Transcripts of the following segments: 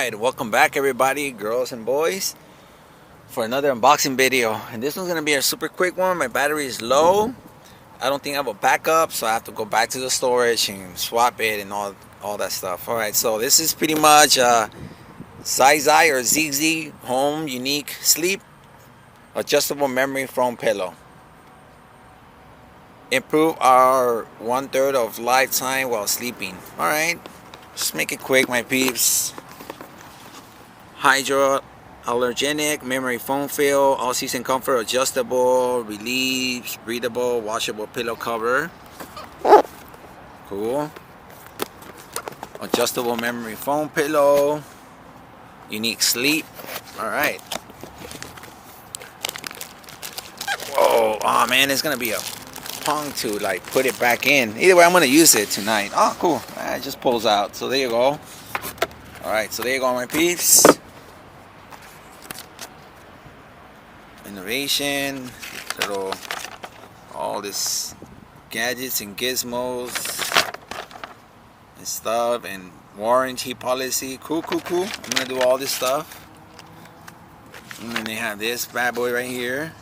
Alright, welcome back everybody, girls and boys, for another unboxing video. And this one's gonna be a super quick one. My battery is low. I don't think I have a backup, so I have to go back to the storage and swap it and all that stuff. Alright, so this is pretty much ZZI or ZZ Home Unique Sleep Adjustable Memory Foam Pillow. Improve our 1/3 of lifetime while sleeping. Alright, just make it quick, my peeps. Hypoallergenic memory foam fill, all season comfort, adjustable, relieves, breathable, washable pillow cover. Cool. Adjustable memory foam pillow, unique sleep. Alright. Whoa, oh man, it's gonna be a pong to like put it back in. Either way, I'm gonna use it tonight. Oh cool, it just pulls out. So there you go. Alright, so there you go, my peeps. Innovation, little, all this gadgets and gizmos and stuff, and warranty policy. Cool. I'm gonna do all this stuff. And then they have this bad boy right here.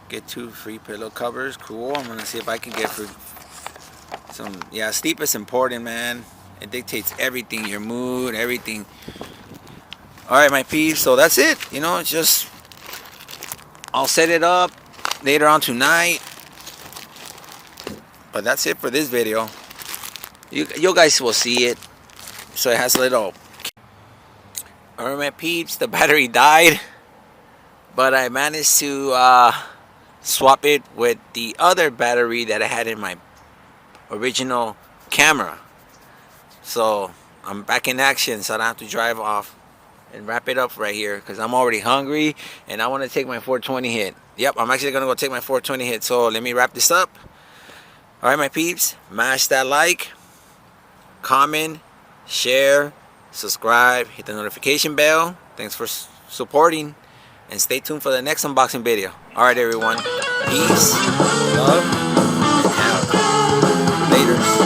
Get 2 free pillow covers. Cool. I'm gonna see if I can get for some. Yeah, sleep is important, man. It dictates everything, your mood, everything. Alright, my peeps, so that's it. You know, it's just, I'll set it up later on tonight. But that's it for this video. You guys will see it. So it has a little. Alright, my peeps, the battery died. But I managed to swap it with the other battery that I had in my original camera. So I'm back in action, so I don't have to drive off and wrap it up right here because I'm already hungry and I want to take my 420 hit. Yep, I'm actually gonna go take my 420 hit. So let me wrap this up. Alright, my peeps, mash that like, comment, share, subscribe, hit the notification bell. Thanks for supporting, and stay tuned for the next unboxing video. Alright everyone, peace, love, and health. Later.